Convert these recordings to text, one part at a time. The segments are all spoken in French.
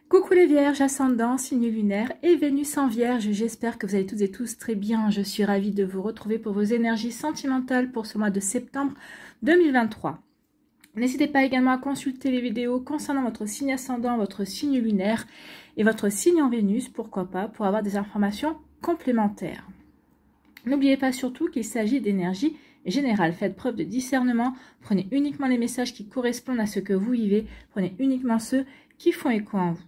Coucou les vierges, ascendant, signe lunaire et Vénus en vierge, j'espère que vous allez toutes et tous très bien. Je suis ravie de vous retrouver pour vos énergies sentimentales pour ce mois de septembre 2023. N'hésitez pas également à consulter les vidéos concernant votre signe ascendant, votre signe lunaire et votre signe en Vénus, pourquoi pas, pour avoir des informations complémentaires. N'oubliez pas surtout qu'il s'agit d'énergie générale. Faites preuve de discernement, prenez uniquement les messages qui correspondent à ce que vous vivez, prenez uniquement ceux qui font écho en vous.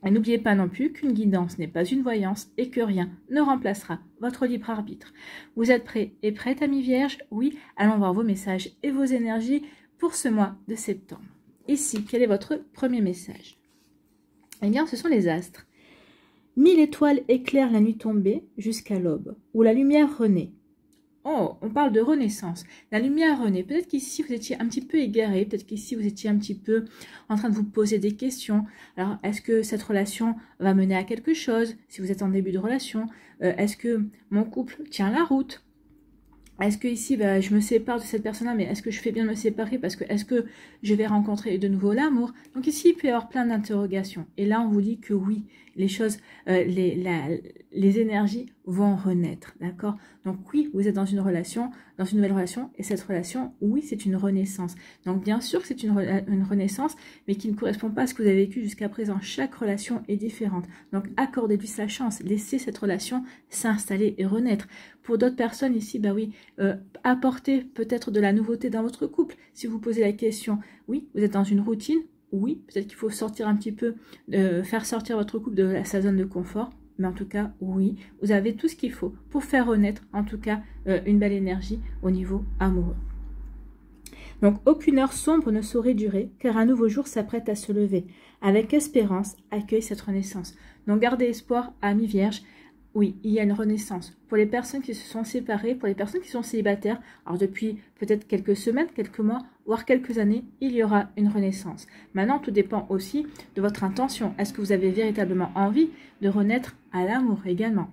Et n'oubliez pas non plus qu'une guidance n'est pas une voyance et que rien ne remplacera votre libre arbitre. Vous êtes prêts et prêtes, amis vierges? Oui, allons voir vos messages et vos énergies pour ce mois de septembre. Ici, quel est votre premier message? Eh bien, ce sont les astres. 1000 étoiles éclairent la nuit tombée jusqu'à l'aube, où la lumière renaît. Oh, on parle de renaissance. La lumière renaît. Peut-être qu'ici, vous étiez un petit peu égaré. Peut-être qu'ici, vous étiez un petit peu en train de vous poser des questions. Alors, est-ce que cette relation va mener à quelque chose? Si vous êtes en début de relation, est-ce que mon couple tient la route? Est-ce que ici, je me sépare de cette personne-là, mais est-ce que je fais bien de me séparer parce que est-ce que je vais rencontrer de nouveau l'amour? Donc ici, il peut y avoir plein d'interrogations. Et là, on vous dit que oui, les choses, les énergies vont renaître, d'accord? Donc oui, vous êtes dans une relation, dans une nouvelle relation, et cette relation, oui, c'est une renaissance. Donc bien sûr que c'est une renaissance, mais qui ne correspond pas à ce que vous avez vécu jusqu'à présent. Chaque relation est différente. Donc accordez-lui sa chance, laissez cette relation s'installer et renaître. Pour d'autres personnes ici, oui, apportez peut-être de la nouveauté dans votre couple. Si vous posez la question, oui, vous êtes dans une routine, oui, peut-être qu'il faut sortir un petit peu, faire sortir votre couple de sa zone de confort. Mais en tout cas, oui, vous avez tout ce qu'il faut pour faire renaître, en tout cas, une belle énergie au niveau amoureux. Donc, aucune heure sombre ne saurait durer, car un nouveau jour s'apprête à se lever. Avec espérance, accueille cette renaissance. Donc, gardez espoir, amis vierges. Oui, il y a une renaissance. Pour les personnes qui se sont séparées, pour les personnes qui sont célibataires, alors depuis peut-être quelques semaines, quelques mois, voire quelques années, il y aura une renaissance. Maintenant, tout dépend aussi de votre intention. Est-ce que vous avez véritablement envie de renaître à l'amour également?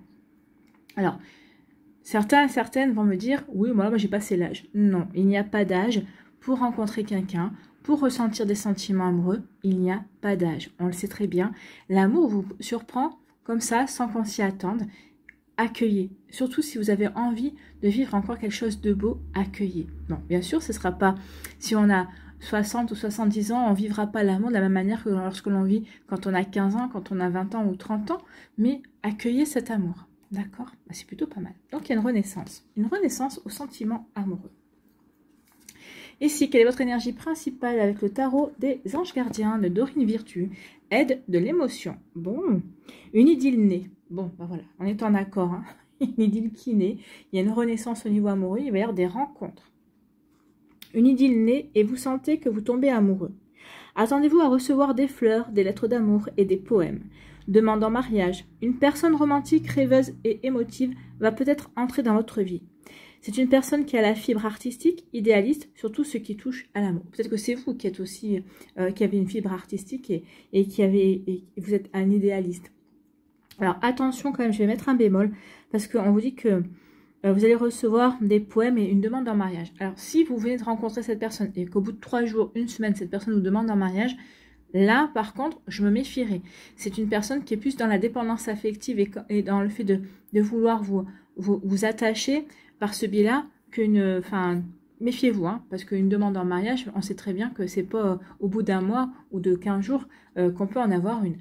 Alors, certains et certaines vont me dire, oui, moi j'ai passé l'âge. Non, il n'y a pas d'âge pour rencontrer quelqu'un, pour ressentir des sentiments amoureux. Il n'y a pas d'âge. On le sait très bien. L'amour vous surprend comme ça, sans qu'on s'y attende. Accueillez. Surtout si vous avez envie de vivre encore quelque chose de beau, accueillez. Non, bien sûr, ce ne sera pas, si on a 60 ou 70 ans, on ne vivra pas l'amour de la même manière que lorsque l'on vit quand on a 15 ans, quand on a 20 ans ou 30 ans, mais accueillez cet amour. D'accord? C'est plutôt pas mal. Donc, il y a une renaissance au sentiment amoureux. Ici, quelle est votre énergie principale avec le tarot des anges gardiens de Dorine Virtue? Aide de l'émotion. Bon, une idylle née. Bon, voilà, on est en accord. Hein. Une idylle qui naît. Il y a une renaissance au niveau amoureux. Il va y avoir des rencontres. Une idylle née et vous sentez que vous tombez amoureux. Attendez-vous à recevoir des fleurs, des lettres d'amour et des poèmes. Demande en mariage. Une personne romantique, rêveuse et émotive va peut-être entrer dans votre vie. C'est une personne qui a la fibre artistique, idéaliste, surtout ce qui touche à l'amour. Peut-être que c'est vous qui êtes aussi, qui avez une fibre artistique et vous êtes un idéaliste. Alors attention quand même, je vais mettre un bémol parce qu'on vous dit que vous allez recevoir des poèmes et une demande en mariage. Alors si vous venez de rencontrer cette personne et qu'au bout de 3 jours, 1 semaine, cette personne vous demande en mariage, là par contre, je me méfierai. C'est une personne qui est plus dans la dépendance affective et dans le fait de vouloir vous attacher par ce biais-là qu'une... méfiez-vous, hein, parce qu'une demande en mariage, on sait très bien que c'est pas au bout d'un mois ou de 15 jours qu'on peut en avoir une.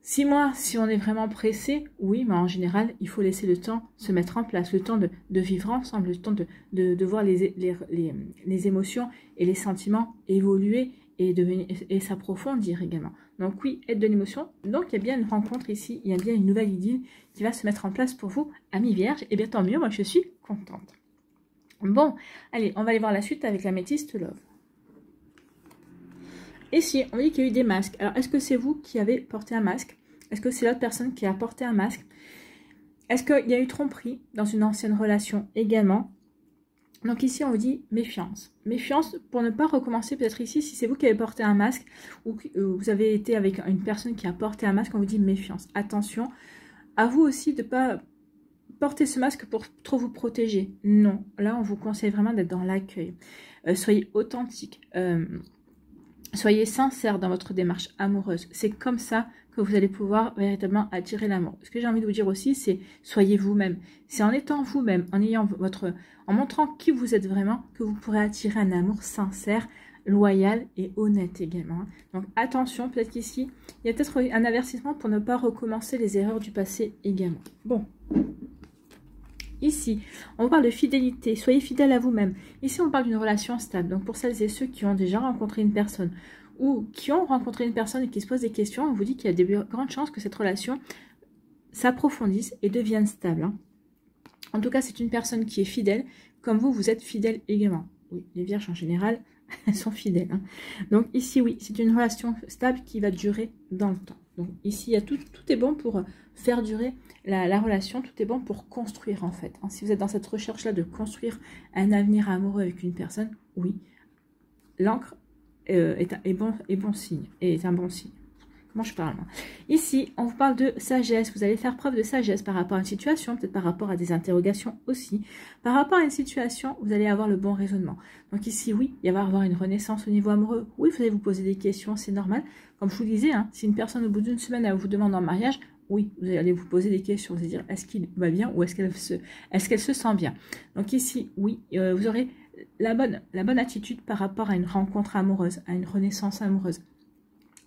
6 mois, si on est vraiment pressé, oui, mais en général, il faut laisser le temps se mettre en place, le temps de vivre ensemble, le temps de voir les émotions et les sentiments évoluer et s'approfondir également. Donc oui, aide de l'émotion. Donc il y a bien une rencontre ici, il y a bien une nouvelle idylle qui va se mettre en place pour vous, amis vierges. Et bien tant mieux, moi je suis contente. Bon, allez, on va aller voir la suite avec l'améthyste Love. Ici, on dit qu'il y a eu des masques. Alors, est-ce que c'est vous qui avez porté un masque? Est-ce que c'est l'autre personne qui a porté un masque? Est-ce qu'il y a eu tromperie dans une ancienne relation également? Donc ici, on vous dit méfiance. Méfiance pour ne pas recommencer, peut-être ici, si c'est vous qui avez porté un masque ou que vous avez été avec une personne qui a porté un masque, on vous dit méfiance. Attention, à vous aussi de ne pas porter ce masque pour trop vous protéger. Non, là, on vous conseille vraiment d'être dans l'accueil. Soyez authentique. Soyez sincère dans votre démarche amoureuse. C'est comme ça que vous allez pouvoir véritablement attirer l'amour. Ce que j'ai envie de vous dire aussi, c'est soyez vous-même. C'est en étant vous-même, en montrant qui vous êtes vraiment, que vous pourrez attirer un amour sincère, loyal et honnête également. Donc attention, peut-être qu'ici, il y a peut-être un avertissement pour ne pas recommencer les erreurs du passé également. Bon. Ici, on parle de fidélité, soyez fidèle à vous-même. Ici, on parle d'une relation stable. Donc, pour celles et ceux qui ont déjà rencontré une personne ou qui ont rencontré une personne et qui se posent des questions, on vous dit qu'il y a de grandes chances que cette relation s'approfondisse et devienne stable. Hein. En tout cas, c'est une personne qui est fidèle, comme vous, vous êtes fidèle également. Oui, les vierges en général, elles sont fidèles. Hein. Donc ici, oui, c'est une relation stable qui va durer dans le temps. Donc ici, il y a tout est bon pour faire durer la relation, tout est bon pour construire en fait. Hein. Si vous êtes dans cette recherche-là de construire un avenir amoureux avec une personne, oui, l'encre est bon signe, est un bon signe. Comment je parle, moi. Ici, on vous parle de sagesse. Vous allez faire preuve de sagesse par rapport à une situation, peut-être par rapport à des interrogations aussi. Par rapport à une situation, vous allez avoir le bon raisonnement. Donc ici, oui, il va y avoir une renaissance au niveau amoureux. Oui, vous allez vous poser des questions, c'est normal. Comme je vous disais, hein, si une personne au bout d'une semaine elle vous demande en mariage, oui, vous allez vous poser des questions. Vous allez dire, est-ce qu'il va bien ou est-ce qu'elle se sent bien. Donc ici, oui, vous aurez la bonne attitude par rapport à une rencontre amoureuse, à une renaissance amoureuse.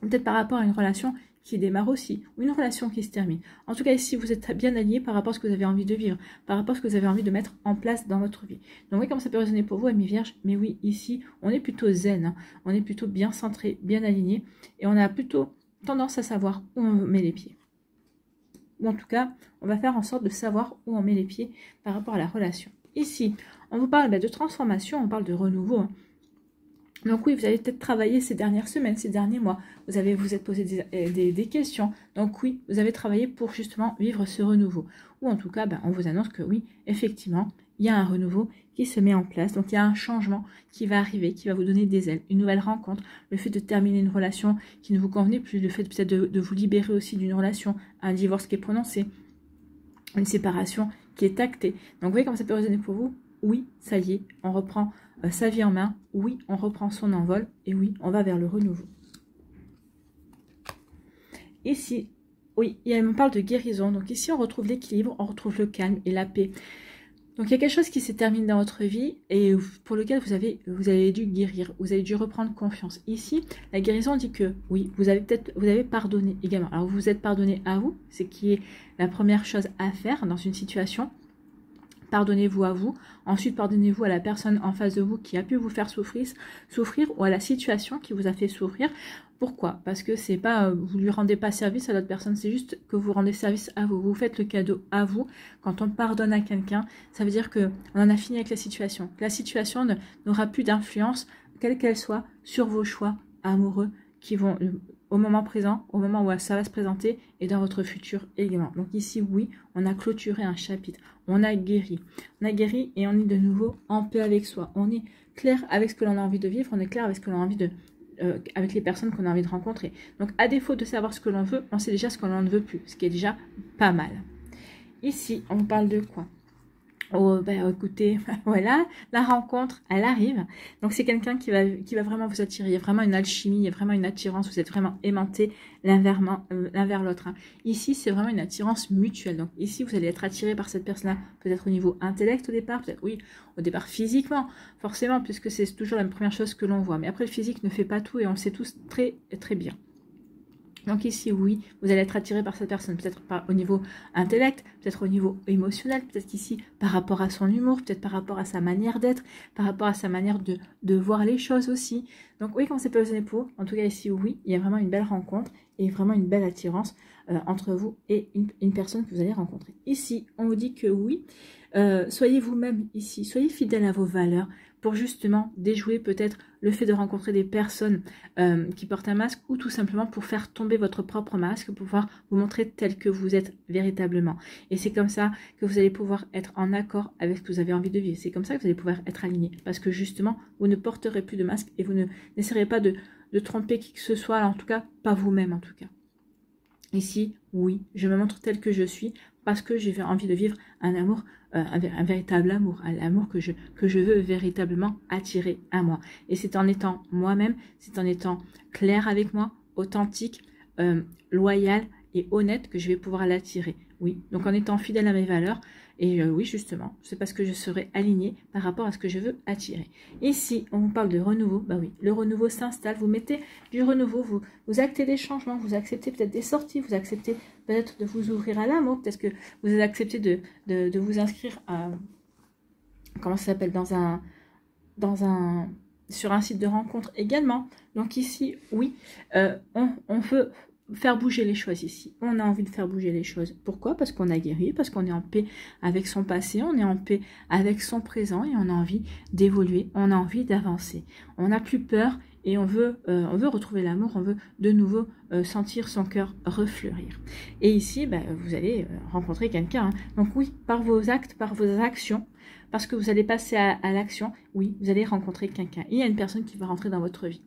Peut-être par rapport à une relation qui démarre aussi, ou une relation qui se termine. En tout cas, ici, vous êtes bien aligné par rapport à ce que vous avez envie de vivre, par rapport à ce que vous avez envie de mettre en place dans votre vie. Donc oui, comme ça peut résonner pour vous, amis vierges, mais oui, ici, on est plutôt zen, hein. On est plutôt bien centré, bien aligné, et on a plutôt tendance à savoir où on met les pieds. Ou en tout cas, on va faire en sorte de savoir où on met les pieds par rapport à la relation. Ici, on vous parle de transformation, on parle de renouveau, hein. Donc oui, vous avez peut-être travaillé ces dernières semaines, ces derniers mois. Vous êtes posé des questions. Donc oui, vous avez travaillé pour justement vivre ce renouveau. Ou en tout cas, on vous annonce que oui, effectivement, il y a un renouveau qui se met en place. Donc il y a un changement qui va arriver, qui va vous donner des ailes. Une nouvelle rencontre, le fait de terminer une relation qui ne vous convenait plus, le fait peut-être de vous libérer aussi d'une relation, un divorce qui est prononcé, une séparation qui est actée. Donc vous voyez comment ça peut résonner pour vous. Oui, ça y est, on reprend sa vie en main. Oui, on reprend son envol. Et oui, on va vers le renouveau. Ici, oui, on parle de guérison. Donc ici, on retrouve l'équilibre, on retrouve le calme et la paix. Donc il y a quelque chose qui s'est terminé dans votre vie et pour lequel vous avez dû guérir, vous avez dû reprendre confiance. Ici, la guérison dit que oui, vous avez pardonné également. Alors vous vous êtes pardonné à vous, ce qui est la première chose à faire dans une situation. Pardonnez-vous à vous, ensuite pardonnez-vous à la personne en face de vous qui a pu vous faire souffrir ou à la situation qui vous a fait souffrir. Pourquoi? Parce que c'est pas, vous lui rendez pas service à l'autre personne, c'est juste que vous rendez service à vous. Vous faites le cadeau à vous. Quand on pardonne à quelqu'un, ça veut dire que on en a fini avec la situation. La situation n'aura plus d'influence, quelle qu'elle soit, sur vos choix amoureux qui vont au moment présent, au moment où ça va se présenter et dans votre futur également. Donc ici, oui, on a clôturé un chapitre, on a guéri. On a guéri et on est de nouveau en paix avec soi. On est clair avec ce que l'on a envie de vivre, on est clair avec ce que l'on a envie de... avec les personnes qu'on a envie de rencontrer. Donc à défaut de savoir ce que l'on veut, on sait déjà ce que l'on ne veut plus, ce qui est déjà pas mal. Ici, on parle de quoi? Oh, écoutez, voilà, la rencontre, elle arrive. Donc, c'est quelqu'un qui va vraiment vous attirer. Il y a vraiment une alchimie, il y a vraiment une attirance. Vous êtes vraiment aimantés l'un vers l'autre. Hein. Ici, c'est vraiment une attirance mutuelle. Donc, ici, vous allez être attiré par cette personne-là, peut-être au niveau intellect au départ, peut-être, oui, au départ physiquement, forcément, puisque c'est toujours la première chose que l'on voit. Mais après, le physique ne fait pas tout et on le sait tous très, très bien. Donc ici, oui, vous allez être attiré par cette personne, peut-être au niveau intellect, peut-être au niveau émotionnel, peut-être qu'ici, par rapport à son humour, peut-être par rapport à sa manière d'être, par rapport à sa manière de voir les choses aussi. Donc oui, comment ça peut résonner pour vous? En tout cas, ici, oui, il y a vraiment une belle rencontre et vraiment une belle attirance entre vous et une personne que vous allez rencontrer. Ici, on vous dit que oui, soyez vous-même ici, soyez fidèle à vos valeurs pour justement déjouer peut-être le fait de rencontrer des personnes qui portent un masque ou tout simplement pour faire tomber votre propre masque, pour pouvoir vous montrer tel que vous êtes véritablement. Et c'est comme ça que vous allez pouvoir être en accord avec ce que vous avez envie de vivre. C'est comme ça que vous allez pouvoir être aligné parce que justement, vous ne porterez plus de masque et vous n'essaierez pas de tromper qui que ce soit, en tout cas, pas vous-même en tout cas. Ici, oui, je me montre telle que je suis parce que j'ai envie de vivre un amour, un véritable amour, un amour que je veux véritablement attirer à moi. Et c'est en étant moi-même, c'est en étant clair avec moi, authentique, loyal et honnête que je vais pouvoir l'attirer. Oui, donc en étant fidèle à mes valeurs, et oui, justement, c'est parce que je serai alignée par rapport à ce que je veux attirer. Ici, on vous parle de renouveau. Bah oui, le renouveau s'installe. Vous mettez du renouveau, vous actez des changements, vous acceptez peut-être des sorties, vous acceptez peut-être de vous ouvrir à l'amour, peut-être que vous avez accepté de vous inscrire à, comment ça s'appelle, sur un site de rencontre également. Donc ici, oui, on veut faire bouger les choses ici. On a envie de faire bouger les choses. Pourquoi? Parce qu'on a guéri, parce qu'on est en paix avec son passé, on est en paix avec son présent et on a envie d'évoluer, on a envie d'avancer. On n'a plus peur et on veut retrouver l'amour, on veut de nouveau sentir son cœur refleurir. Et ici, bah, vous allez rencontrer quelqu'un. Hein. Donc oui, par vos actes, par vos actions, parce que vous allez passer à l'action, oui, vous allez rencontrer quelqu'un. Il y a une personne qui va rentrer dans votre vie.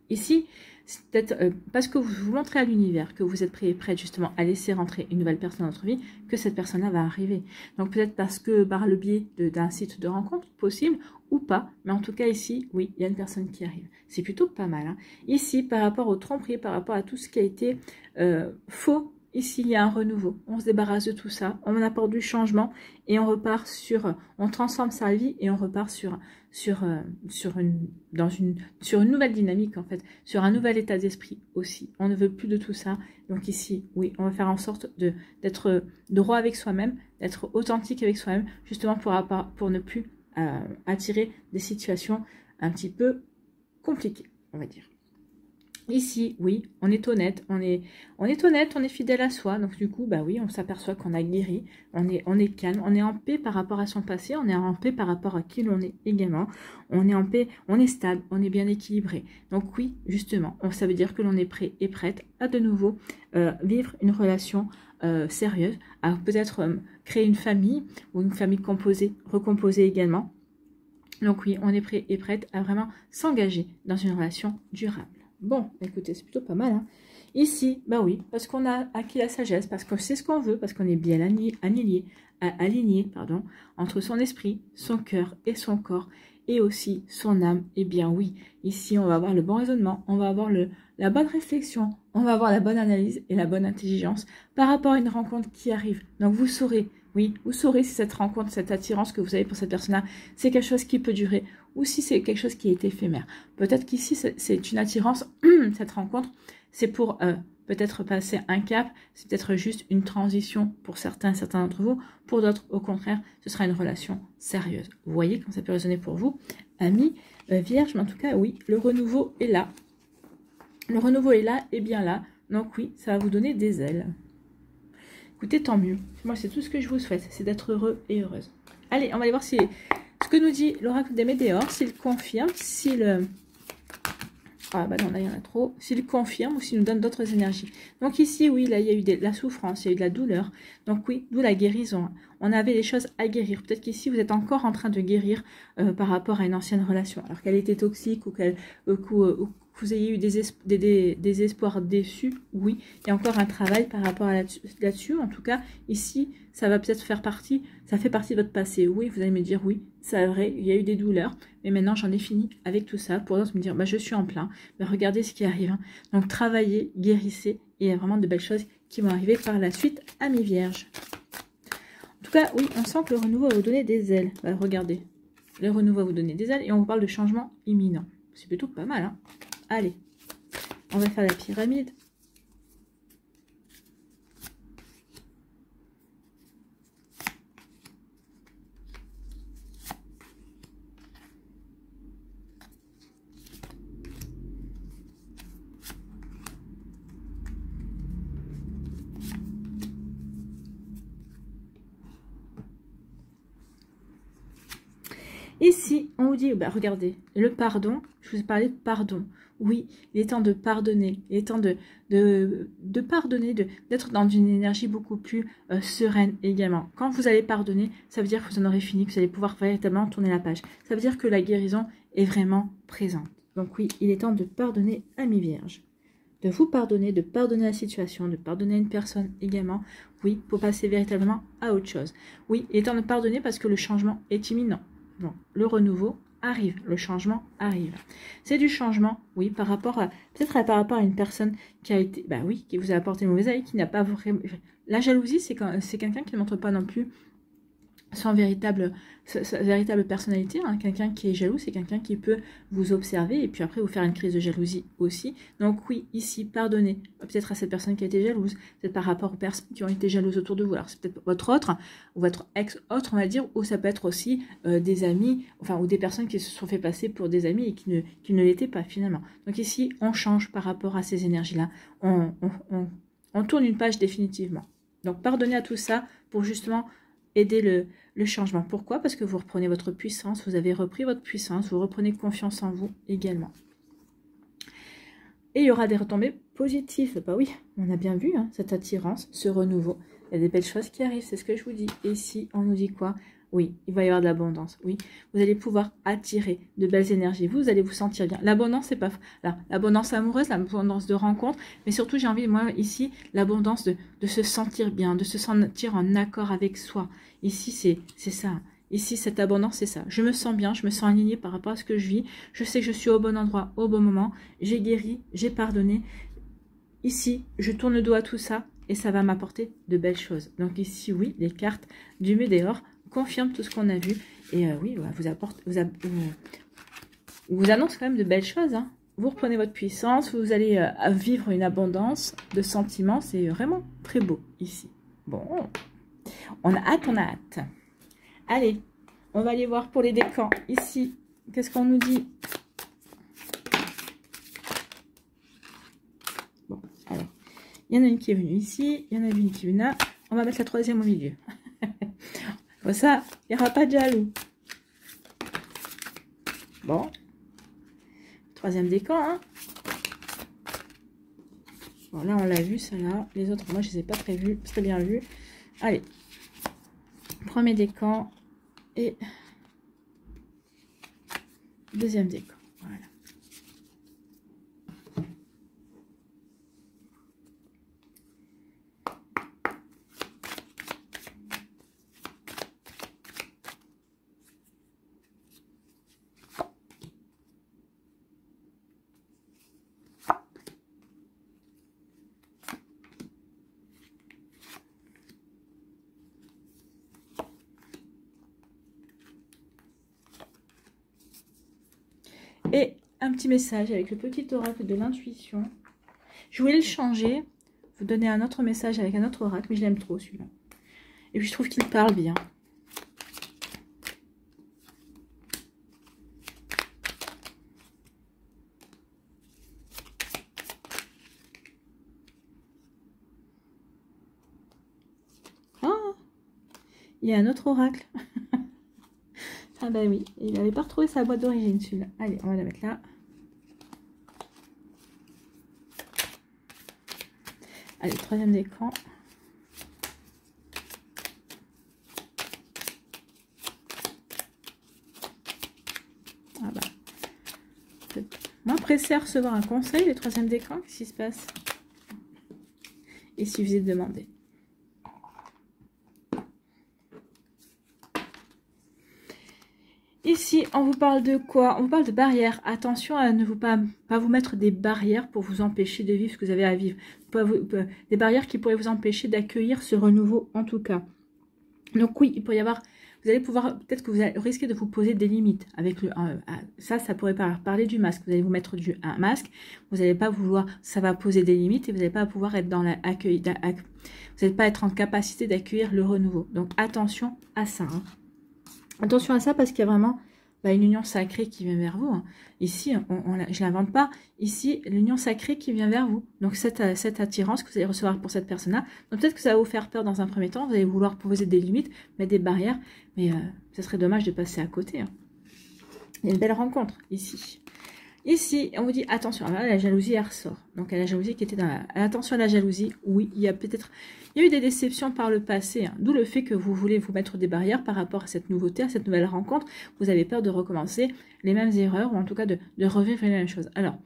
Ici, c'est peut-être parce que vous vous montrez à l'univers, que vous êtes prêt et prête justement à laisser rentrer une nouvelle personne dans votre vie, que cette personne-là va arriver. Donc peut-être parce que par le biais d'un site de rencontre, possible ou pas, mais en tout cas ici, oui, il y a une personne qui arrive. C'est plutôt pas mal. Hein. Ici, par rapport aux tromperies, par rapport à tout ce qui a été faux, ici, il y a un renouveau. On se débarrasse de tout ça, on apporte du changement et on repart on transforme sa vie et on repart sur une nouvelle dynamique en fait, sur un nouvel état d'esprit aussi. On ne veut plus de tout ça. Donc ici, oui, on va faire en sorte d'être droit avec soi-même, d'être authentique avec soi-même, justement pour ne plus attirer des situations un petit peu compliquées, on va dire. Ici, oui, on est honnête, on est honnête, on est fidèle à soi. Donc du coup, bah oui, on s'aperçoit qu'on a guéri, on est calme, on est en paix par rapport à son passé, on est en paix par rapport à qui l'on est également. On est en paix, on est stable, on est bien équilibré. Donc oui, justement, ça veut dire que l'on est prêt et prête à de nouveau vivre une relation sérieuse, à peut-être créer une famille ou une famille composée, recomposée également. Donc oui, on est prêt et prête à vraiment s'engager dans une relation durable. Bon, écoutez, c'est plutôt pas mal. Hein. Ici, bah oui, parce qu'on a acquis la sagesse, parce qu'on sait ce qu'on veut, parce qu'on est bien aligné, entre son esprit, son cœur et son corps, et aussi son âme. Et bien oui, ici, on va avoir le bon raisonnement, on va avoir la bonne réflexion, on va avoir la bonne analyse et la bonne intelligence par rapport à une rencontre qui arrive. Donc vous saurez, oui, vous saurez si cette rencontre, cette attirance que vous avez pour cette personne-là, c'est quelque chose qui peut durer ou si c'est quelque chose qui est éphémère. Peut-être qu'ici, c'est une attirance, cette rencontre, c'est pour peut-être passer un cap, c'est peut-être juste une transition pour certains d'entre vous. Pour d'autres, au contraire, ce sera une relation sérieuse. Vous voyez comment ça peut résonner pour vous, amis vierges, mais en tout cas, oui, le renouveau est là. Le renouveau est là et bien là. Donc oui, ça va vous donner des ailes. Écoutez, tant mieux. Moi, c'est tout ce que je vous souhaite, c'est d'être heureux et heureuse. Allez, on va aller voir ce que nous dit l'oracle des météores, s'il confirme, ah bah non, là il y en a trop. S'il confirme ou s'il nous donne d'autres énergies. Donc ici, oui, là il y a eu de la souffrance, il y a eu de la douleur. Donc oui, d'où la guérison. On avait des choses à guérir. Peut-être qu'ici, vous êtes encore en train de guérir par rapport à une ancienne relation. Alors qu'elle était toxique ou que vous ayez eu des espoirs déçus. Oui, il y a encore un travail par rapport à là-dessus. En tout cas, ici, ça va peut-être faire partie, ça fait partie de votre passé. Oui, vous allez me dire, oui, c'est vrai, il y a eu des douleurs. Mais maintenant, j'en ai fini avec tout ça. Pour d'autres, me dire, bah, je suis en plein. Mais regardez ce qui arrive. Hein. Donc, travaillez, guérissez. Et il y a vraiment de belles choses qui vont arriver par la suite à mes vierges. En tout cas, oui, on sent que le renouveau va vous donner des ailes. Bah, regardez, le renouveau va vous donner des ailes. Et on vous parle de changement imminent. C'est plutôt pas mal, hein. Allez, on va faire la pyramide. Ici, on vous dit, bah, regardez, le pardon, je vous ai parlé de pardon. Oui, il est temps de pardonner, il est temps de pardonner, d'être dans une énergie beaucoup plus sereine également. Quand vous allez pardonner, ça veut dire que vous en aurez fini, que vous allez pouvoir véritablement tourner la page. Ça veut dire que la guérison est vraiment présente. Donc oui, il est temps de pardonner à mes vierges. de vous pardonner, de pardonner la situation, de pardonner une personne également. Oui, pour passer véritablement à autre chose. Oui, il est temps de pardonner parce que le changement est imminent. Bon, le renouveau arrive, le changement arrive. C'est du changement, oui, par rapport à, peut-être par rapport à une personne qui a été, bah oui, qui vous a apporté une mauvaise avis, qui n'a pas vraiment... La jalousie, c'est quelqu'un qui ne montre pas non plus sa véritable personnalité. Hein. Quelqu'un qui est jaloux, c'est quelqu'un qui peut vous observer et puis après vous faire une crise de jalousie aussi. Donc oui, ici, pardonnez peut-être à cette personne qui a été jalouse, peut-être par rapport aux personnes qui ont été jalouses autour de vous. Alors c'est peut-être votre autre, ou votre ex-autre, on va dire, ou ça peut être aussi des amis, enfin, ou des personnes qui se sont fait passer pour des amis et qui ne l'étaient pas finalement. Donc ici, on change par rapport à ces énergies-là. On tourne une page définitivement. Donc pardonnez à tout ça pour justement aider le changement. Pourquoi? Parce que vous reprenez votre puissance, vous avez repris votre puissance, vous reprenez confiance en vous également. Et il y aura des retombées positives. Bah oui, on a bien vu hein, cette attirance, ce renouveau. Il y a des belles choses qui arrivent, c'est ce que je vous dis. Et ici, on nous dit quoi? Oui, il va y avoir de l'abondance. Oui, vous allez pouvoir attirer de belles énergies. Vous allez vous sentir bien. L'abondance, c'est pas... L'abondance amoureuse, l'abondance de rencontres. Mais surtout, j'ai envie, moi, ici, l'abondance de se sentir bien, de se sentir en accord avec soi. Ici, c'est ça. Ici, cette abondance, c'est ça. Je me sens bien, je me sens alignée par rapport à ce que je vis. Je sais que je suis au bon endroit, au bon moment. J'ai guéri, j'ai pardonné. Ici, je tourne le dos à tout ça et ça va m'apporter de belles choses. Donc ici, oui, les cartes du Médéor confirment tout ce qu'on a vu. Et oui, vous annonce quand même de belles choses. Hein. Vous reprenez votre puissance, vous allez vivre une abondance de sentiments. C'est vraiment très beau ici. Bon, on a hâte, on a hâte. Allez, on va aller voir pour les décans. Ici, qu'est-ce qu'on nous dit? Bon, alors, il y en a une qui est venue ici, il y en a une qui est venue là. On va mettre la troisième au milieu. Comme ça, il n'y aura pas de jaloux. Bon. Troisième décan, hein. Bon, là, on l'a vu, celle-là. Les autres, moi, je ne les ai pas très vus, très bien vus. Allez. Premier décan et deuxième décan. Voilà. Et un petit message avec le petit oracle de l'intuition. Je voulais le changer, vous donner un autre message avec un autre oracle, mais je l'aime trop celui-là. Et puis je trouve qu'il parle bien. Ah, il y a un autre oracle. Ah bah oui, il n'avait pas retrouvé sa boîte d'origine celui-là. Allez, on va la mettre là. Allez, troisième écran. Ah bah. Moins pressé à recevoir un conseil, le troisième écran, qu'est-ce qui se passe? Il suffisait de demander. Ici, on vous parle de quoi? On vous parle de barrières. Attention à ne pas vous mettre des barrières pour vous empêcher de vivre ce que vous avez à vivre. Des barrières qui pourraient vous empêcher d'accueillir ce renouveau en tout cas. Donc oui, il pourrait y avoir... Vous allez pouvoir... Peut-être que vous risquez de vous poser des limites. Avec ça pourrait parler du masque. Vous allez vous mettre un masque. Vous n'allez pas vouloir... Ça va poser des limites et vous n'allez pas pouvoir être dans l'accueil. Vous n'allez pas être en capacité d'accueillir le renouveau. Donc attention à ça. Hein. Attention à ça parce qu'il y a vraiment une union sacrée qui vient vers vous. Hein. Ici, je ne l'invente pas. Ici, l'union sacrée qui vient vers vous. Donc, cette attirance que vous allez recevoir pour cette personne-là. Donc, peut-être que ça va vous faire peur dans un premier temps. Vous allez vouloir poser des limites, mettre des barrières. Mais ce serait dommage de passer à côté. Hein. Il y a une belle rencontre ici. Ici, on vous dit attention. Alors là, la jalousie, elle ressort. Donc, la jalousie qui était dans attention à la jalousie. Oui, il y a eu des déceptions par le passé. Hein. D'où le fait que vous voulez vous mettre des barrières par rapport à cette nouveauté, à cette nouvelle rencontre. Vous avez peur de recommencer les mêmes erreurs ou en tout cas de revivre les mêmes choses. Alors,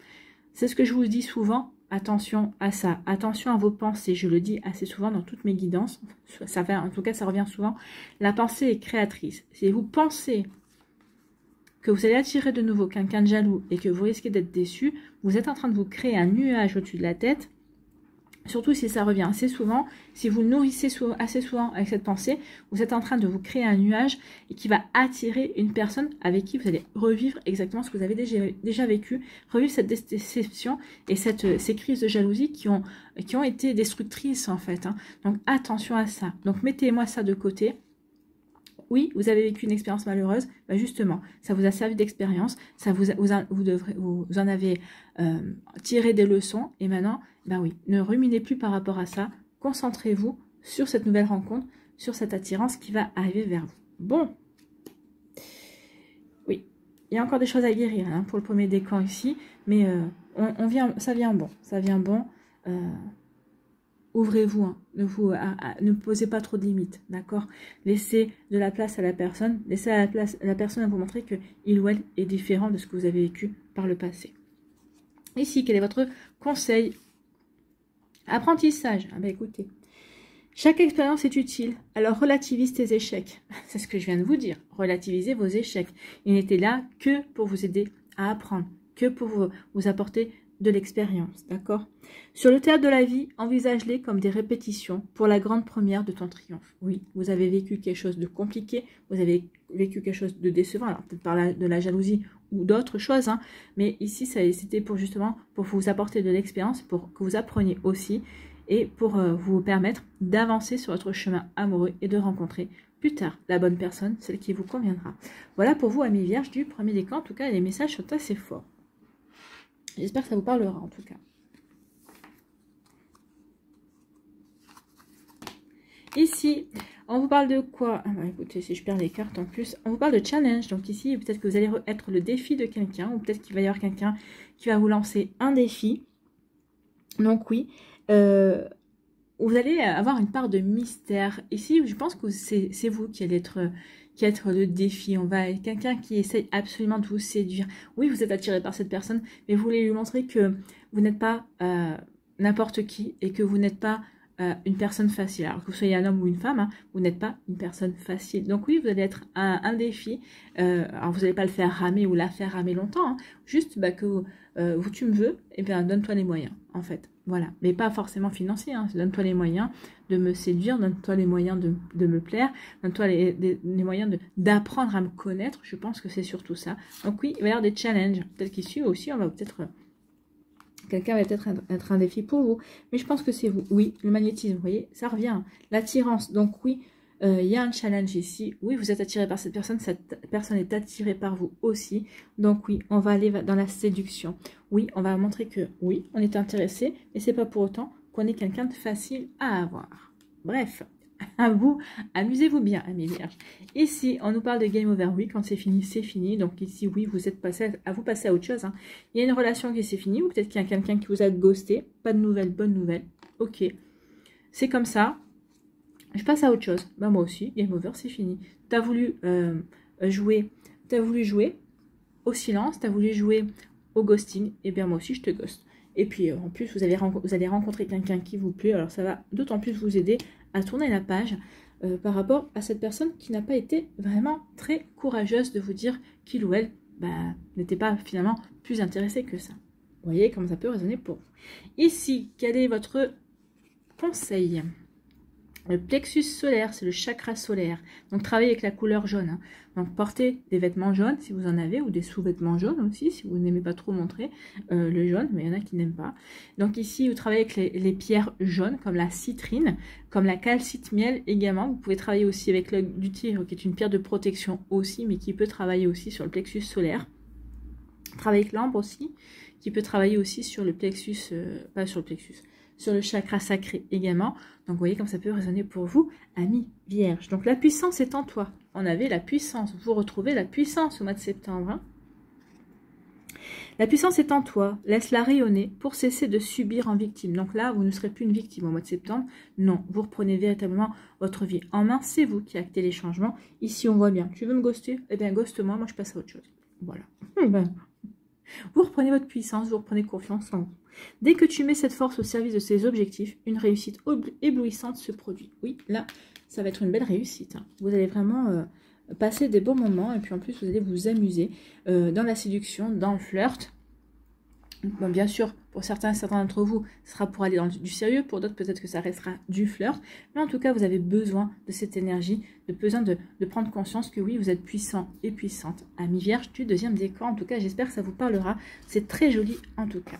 c'est ce que je vous dis souvent. attention à ça, attention à vos pensées. Je le dis assez souvent dans toutes mes guidances, en tout cas ça revient souvent. La pensée est créatrice. Si vous pensez que vous allez attirer de nouveau quelqu'un de jaloux et que vous risquez d'être déçu, vous êtes en train de vous créer un nuage au-dessus de la tête. Surtout si ça revient assez souvent, si vous le nourrissez assez souvent avec cette pensée, vous êtes en train de vous créer un nuage et qui va attirer une personne avec qui vous allez revivre exactement ce que vous avez déjà vécu, revivre cette déception et ces crises de jalousie qui ont été destructrices en fait. Hein. Donc attention à ça. Donc mettez-moi ça de côté. Oui, vous avez vécu une expérience malheureuse, bah justement, ça vous a servi d'expérience, vous en avez tiré des leçons, et maintenant, bah oui, ne ruminez plus par rapport à ça, concentrez-vous sur cette nouvelle rencontre, sur cette attirance qui va arriver vers vous. Bon, oui, il y a encore des choses à guérir hein, pour le premier décan ici, mais ça vient bon. Ouvrez-vous, hein. Ne posez pas trop de limites, d'accord? Laissez de la place à la personne, laissez la personne à vous montrer que il ou elle est différent de ce que vous avez vécu par le passé. Ici, quel est votre conseil? Apprentissage. Ah ben écoutez, chaque expérience est utile, alors relativise tes échecs. C'est ce que je viens de vous dire, relativisez vos échecs. Ils n'étaient là que pour vous aider à apprendre, que pour vous apporter de l'expérience, d'accord? Sur le théâtre de la vie, envisage-les comme des répétitions pour la grande première de ton triomphe. Oui, vous avez vécu quelque chose de compliqué, vous avez vécu quelque chose de décevant, alors peut-être par de la jalousie ou d'autres choses, hein, mais ici, c'était pour justement pour vous apporter de l'expérience, pour que vous appreniez aussi, et pour vous permettre d'avancer sur votre chemin amoureux et de rencontrer plus tard la bonne personne, celle qui vous conviendra. Voilà pour vous, amis vierges du premier décan. En tout cas, les messages sont assez forts. J'espère que ça vous parlera en tout cas. Ici, on vous parle de quoi? Ah bah écoutez, si je perds les cartes en plus, on vous parle de challenge. Donc ici, peut-être que vous allez être le défi de quelqu'un, ou peut-être qu'il va y avoir quelqu'un qui va vous lancer un défi. Donc oui, vous allez avoir une part de mystère. Ici, je pense que c'est vous qui allez être le défi. On va quelqu'un qui essaye absolument de vous séduire. Oui, vous êtes attiré par cette personne, mais vous voulez lui montrer que vous n'êtes pas n'importe qui et que vous n'êtes pas une personne facile. Alors que vous soyez un homme ou une femme, hein, vous n'êtes pas une personne facile. Donc oui, vous allez être un défi. Alors vous n'allez pas le faire ramer ou la faire ramer longtemps. Hein. Juste que tu me veux, et bien donne-toi les moyens, en fait. Voilà, mais pas forcément financier. Hein. Donne-toi les moyens de me séduire, donne-toi les moyens de me plaire, donne-toi les moyens d'apprendre à me connaître. Je pense que c'est surtout ça. Donc oui, il va y avoir des challenges. Peut-être qu'ici aussi, on va peut-être... Quelqu'un va peut-être être un défi pour vous. Mais je pense que c'est vous. Oui, le magnétisme, vous voyez, ça revient. L'attirance. Donc oui, il y a un challenge ici. Oui, vous êtes attiré par cette personne est attirée par vous aussi. Donc oui, on va aller dans la séduction. Oui, on va montrer que oui, on est intéressé, mais c'est pas pour autant qu'on est quelqu'un de facile à avoir. Bref, à vous, amusez-vous bien, amis vierges. Ici, on nous parle de game over. Oui, quand c'est fini, c'est fini. Donc ici, oui, vous êtes passé à autre chose. Hein. Il y a une relation qui s'est finie, ou peut-être qu'il y a quelqu'un qui vous a ghosté. Pas de nouvelles, bonne nouvelle. Ok, c'est comme ça. Je passe à autre chose. Bah moi aussi, game over, c'est fini. T'as voulu jouer au silence, t'as voulu jouer au ghosting, et bien moi aussi je te ghost. Et puis en plus vous allez rencontrer quelqu'un qui vous plaît, alors ça va d'autant plus vous aider à tourner la page par rapport à cette personne qui n'a pas été vraiment très courageuse de vous dire qu'il ou elle n'était pas finalement plus intéressé que ça. Vous voyez comment ça peut résonner pour vous. Ici, quel est votre conseil ? Le plexus solaire, c'est le chakra solaire. Donc, travaillez avec la couleur jaune. Hein. Donc, portez des vêtements jaunes si vous en avez, ou des sous-vêtements jaunes aussi, si vous n'aimez pas trop montrer le jaune, mais il y en a qui n'aiment pas. Donc, ici, vous travaillez avec les pierres jaunes, comme la citrine, comme la calcite miel également. Vous pouvez travailler aussi avec l'œil du tigre, qui est une pierre de protection aussi, mais qui peut travailler aussi sur le plexus solaire. Travaillez avec l'ambre aussi, qui peut travailler aussi sur le plexus, sur le chakra sacré également. Donc, vous voyez comme ça peut résonner pour vous, amis vierges. Donc, la puissance est en toi. On avait la puissance. Vous retrouvez la puissance au mois de septembre. Hein. La puissance est en toi. Laisse-la rayonner pour cesser de subir en victime. Donc là, vous ne serez plus une victime au mois de septembre. Non, vous reprenez véritablement votre vie en main. C'est vous qui actez les changements. Ici, on voit bien. Tu veux me ghoster? Eh bien, ghoste-moi. Moi, je passe à autre chose. Voilà. Vous reprenez votre puissance, vous reprenez confiance en vous. Dès que tu mets cette force au service de ces objectifs, une réussite éblouissante se produit. Oui, là, ça va être une belle réussite. Hein. Vous allez vraiment passer des bons moments et puis en plus, vous allez vous amuser dans la séduction, dans le flirt. Bon, bien sûr, pour certains d'entre vous, ce sera pour aller dans du sérieux. Pour d'autres, peut-être que ça restera du flirt. Mais en tout cas, vous avez besoin de cette énergie, besoin de prendre conscience que oui, vous êtes puissant et puissante. Ami Vierge du deuxième décan. En tout cas, j'espère que ça vous parlera. C'est très joli en tout cas.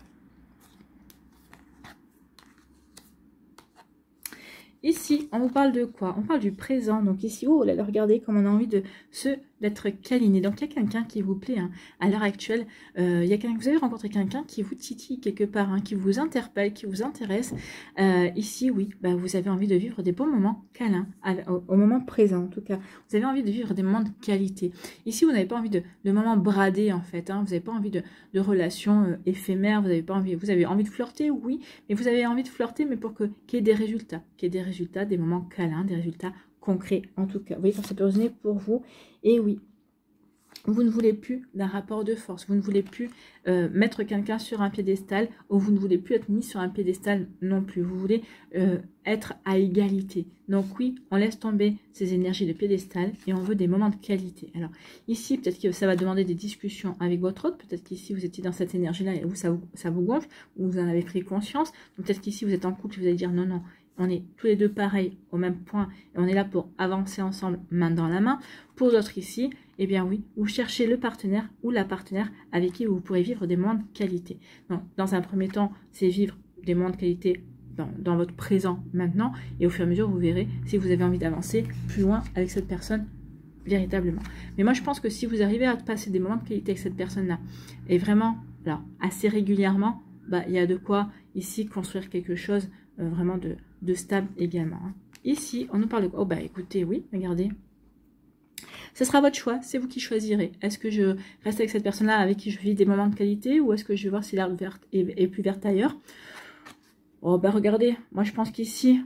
Ici, on vous parle de quoi? On parle du présent. Donc ici, oh là là, regardez comme on a envie d'être câliné. Donc il y a quelqu'un qui vous plaît hein. À l'heure actuelle. Vous avez rencontré quelqu'un qui vous titille quelque part, hein, qui vous interpelle, qui vous intéresse. Ici, oui, bah, vous avez envie de vivre des bons moments câlins, au moment présent en tout cas. Vous avez envie de vivre des moments de qualité. Ici, vous n'avez pas envie de moments bradés en fait. Hein. Vous n'avez pas envie de relations éphémères. Vous avez envie de flirter, oui, mais vous avez envie de flirter, mais pour qu'il y ait des résultats, des moments câlins, des résultats concrets en tout cas. Vous voyez, quand ça peut résonner pour vous. Et oui, vous ne voulez plus d'un rapport de force, vous ne voulez plus mettre quelqu'un sur un piédestal, ou vous ne voulez plus être mis sur un piédestal non plus. Vous voulez être à égalité. Donc oui, on laisse tomber ces énergies de piédestal et on veut des moments de qualité. Alors ici, peut-être que ça va demander des discussions avec votre autre. Peut-être qu'ici, vous étiez dans cette énergie-là et ça vous gonfle, ou vous en avez pris conscience. Peut-être qu'ici, vous êtes en couple et vous allez dire non, non. On est tous les deux pareils, au même point, et on est là pour avancer ensemble, main dans la main. Pour d'autres ici, eh bien oui, vous cherchez le partenaire ou la partenaire avec qui vous pourrez vivre des moments de qualité. Donc, dans un premier temps, c'est vivre des moments de qualité dans votre présent maintenant, et au fur et à mesure, vous verrez si vous avez envie d'avancer plus loin avec cette personne véritablement. Mais moi, je pense que si vous arrivez à passer des moments de qualité avec cette personne-là, et vraiment, alors, assez régulièrement, bah, il y a de quoi ici construire quelque chose vraiment de stable également. Hein. Ici, on nous parle de quoi? Oh bah écoutez, oui, regardez. Ce sera votre choix, c'est vous qui choisirez. Est-ce que je reste avec cette personne-là avec qui je vis des moments de qualité, ou est-ce que je vais voir si l'herbe verte est plus verte ailleurs? Oh bah regardez, moi je pense qu'ici,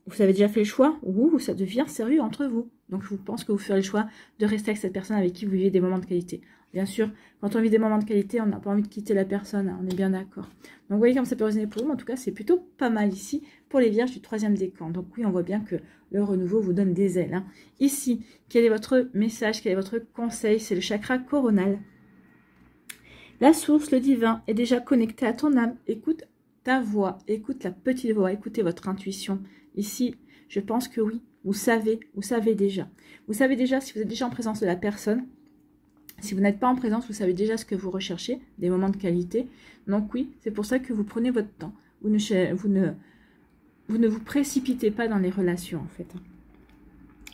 vous avez déjà fait le choix, ou ça devient sérieux entre vous. Donc je pense que vous ferez le choix de rester avec cette personne avec qui vous vivez des moments de qualité. Bien sûr, quand on vit des moments de qualité, on n'a pas envie de quitter la personne, hein, on est bien d'accord. Donc vous voyez comme ça peut résonner pour vous, en tout cas c'est plutôt pas mal ici pour les vierges du troisième décan. Donc oui, on voit bien que le renouveau vous donne des ailes. Hein. Ici, quel est votre message, quel est votre conseil? C'est le chakra coronal. La source, le divin, est déjà connecté à ton âme. Écoute ta voix, écoute la petite voix, écoutez votre intuition. Ici, je pense que oui, vous savez déjà. Vous savez déjà si vous êtes déjà en présence de la personne. Si vous n'êtes pas en présence, vous savez déjà ce que vous recherchez, des moments de qualité. Donc oui, c'est pour ça que vous prenez votre temps. Vous ne vous précipitez pas dans les relations, en fait.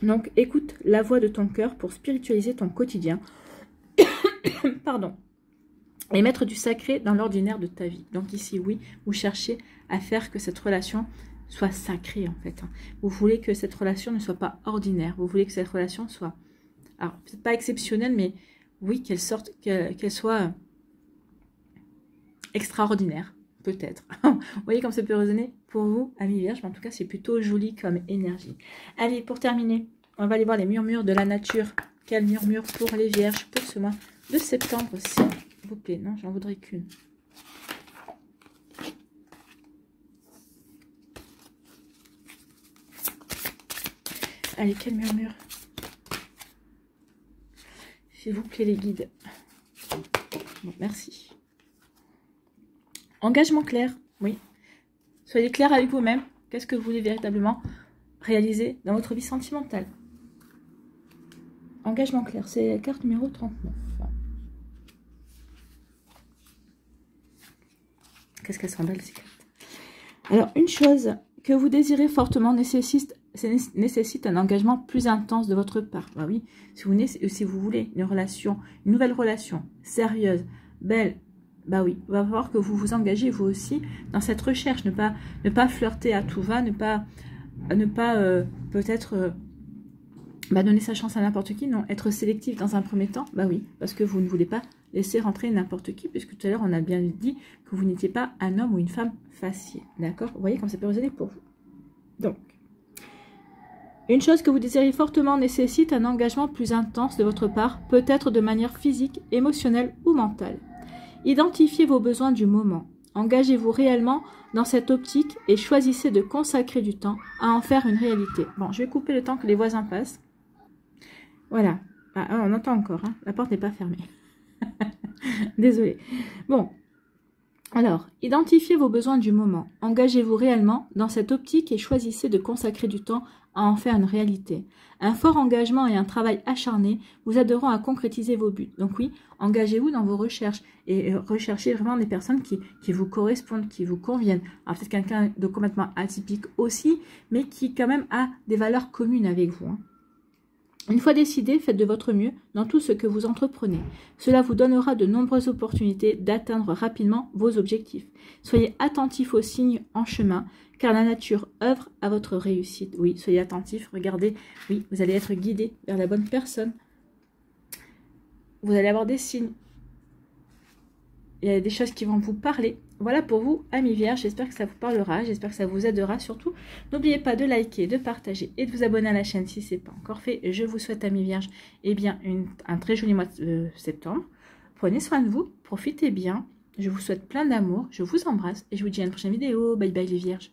Donc, écoute la voix de ton cœur pour spiritualiser ton quotidien. Pardon. Et mettre du sacré dans l'ordinaire de ta vie. Donc ici, oui, vous cherchez à faire que cette relation soit sacrée, en fait. Vous voulez que cette relation ne soit pas ordinaire. Vous voulez que cette relation soit, alors, peut-être pas exceptionnelle, mais oui, qu'elle soit extraordinaire, peut-être. Vous voyez comme ça peut résonner pour vous, amis vierges, mais en tout cas, c'est plutôt joli comme énergie. Allez, pour terminer, on va aller voir les murmures de la nature. Quel murmure pour les vierges pour ce mois de septembre, s'il vous plaît. Non, j'en voudrais qu'une. Allez, quel murmure? S'il vous plaît, les guides. Bon, merci. Engagement clair, oui. Soyez clair avec vous-même. Qu'est-ce que vous voulez véritablement réaliser dans votre vie sentimentale? Engagement clair, c'est la carte numéro 39. Qu'est-ce qu'elles sont belles, ces cartes. Alors, une chose que vous désirez fortement nécessite un engagement plus intense de votre part. Bah oui, si vous voulez une nouvelle relation sérieuse, belle, bah oui, il va falloir que vous vous engagez vous aussi dans cette recherche, ne pas flirter à tout va, ne pas peut-être donner sa chance à n'importe qui, non, être sélectif dans un premier temps, bah oui, parce que vous ne voulez pas laisser rentrer n'importe qui, puisque tout à l'heure on a bien dit que vous n'étiez pas un homme ou une femme facile, d'accord? Vous voyez comme ça peut résonner pour vous. Donc, une chose que vous désirez fortement nécessite un engagement plus intense de votre part, peut-être de manière physique, émotionnelle ou mentale. Identifiez vos besoins du moment. Engagez-vous réellement dans cette optique et choisissez de consacrer du temps à en faire une réalité. Bon, je vais couper le temps que les voisins passent. Voilà. Ah, on entend encore, hein. La porte n'est pas fermée. Désolée. Bon. Alors, identifiez vos besoins du moment. Engagez-vous réellement dans cette optique et choisissez de consacrer du temps à en faire une réalité. Un fort engagement et un travail acharné vous aideront à concrétiser vos buts. Donc oui, engagez-vous dans vos recherches et recherchez vraiment des personnes qui vous correspondent, qui vous conviennent. Alors peut-être quelqu'un de complètement atypique aussi, mais qui quand même a des valeurs communes avec vous, hein. Une fois décidé, faites de votre mieux dans tout ce que vous entreprenez. Cela vous donnera de nombreuses opportunités d'atteindre rapidement vos objectifs. Soyez attentifs aux signes en chemin, car la nature œuvre à votre réussite. Oui, soyez attentifs, regardez, oui, vous allez être guidé vers la bonne personne. Vous allez avoir des signes. Il y a des choses qui vont vous parler. Voilà pour vous, amis vierges, j'espère que ça vous parlera, j'espère que ça vous aidera surtout. N'oubliez pas de liker, de partager et de vous abonner à la chaîne si ce n'est pas encore fait. Je vous souhaite, amis vierges, eh bien, un très joli mois de septembre. Prenez soin de vous, profitez bien. Je vous souhaite plein d'amour, je vous embrasse et je vous dis à une prochaine vidéo. Bye bye les vierges.